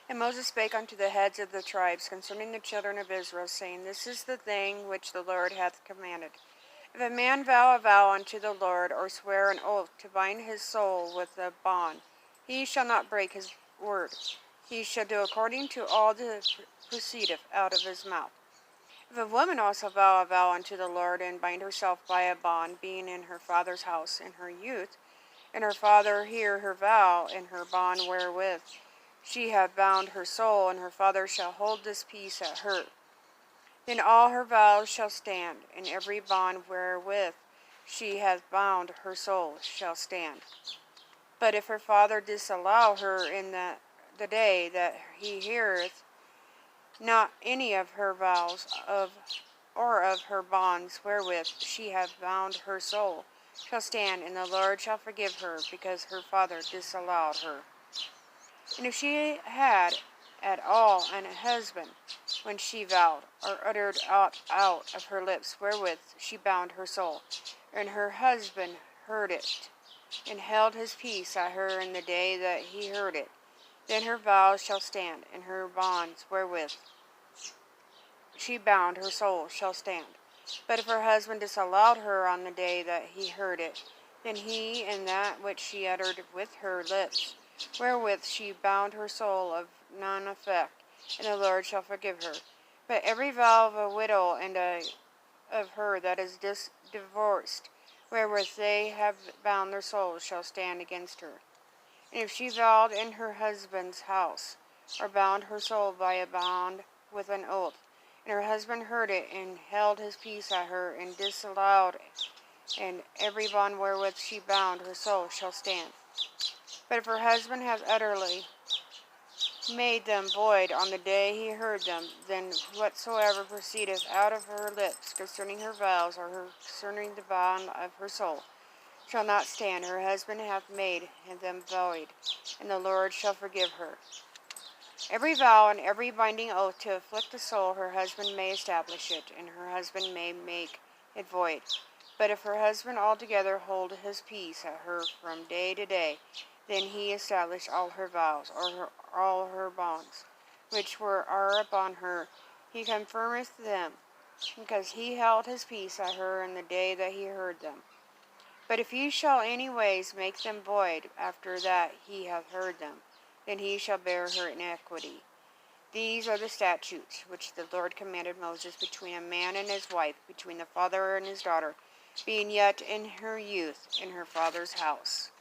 And Moses spake unto the heads of the tribes concerning the children of Israel, saying, This is the thing which the Lord hath commanded. If a man vow a vow unto the Lord, or swear an oath to bind his soul with a bond, he shall not break his word. He shall do according to all that proceedeth out of his mouth. If a woman also vow a vow unto the Lord, and bind herself by a bond, being in her father's house in her youth, and her father hear her vow, and her bond wherewith she hath bound her soul, and her father shall hold this peace at her, then all her vows shall stand, and every bond wherewith she hath bound her soul shall stand. But if her father disallow her in the day that he heareth not any of her vows or of her bonds wherewith she hath bound her soul, shall stand, and the Lord shall forgive her, because her father disallowed her. And if she had at all an husband, when she vowed, or uttered out of her lips wherewith she bound her soul, and her husband heard it, and held his peace at her in the day that he heard it, then her vows shall stand, and her bonds wherewith she bound her soul shall stand. But if her husband disallowed her on the day that he heard it, then he and that which she uttered with her lips, wherewith she bound her soul, of none effect, and the Lord shall forgive her. But every vow of a widow and of her that is divorced, wherewith they have bound their souls, shall stand against her. And if she vowed in her husband's house, or bound her soul by a bond with an oath, and her husband heard it, and held his peace at her, and disallowed, and every bond wherewith she bound her soul shall stand. But if her husband hath utterly made them void on the day he heard them, then whatsoever proceedeth out of her lips concerning her vows, or concerning the bond of her soul, shall not stand. Her husband hath made them void, and the Lord shall forgive her. Every vow and every binding oath to afflict the soul, her husband may establish it, and her husband may make it void. But if her husband altogether hold his peace at her from day to day, then he establish all her vows, or all her bonds, which are upon her. He confirmeth them, because he held his peace at her in the day that he heard them. But if he shall any ways make them void after that he hath heard them, then he shall bear her iniquity. These are the statutes which the Lord commanded Moses between a man and his wife, between the father and his daughter, being yet in her youth in her father's house.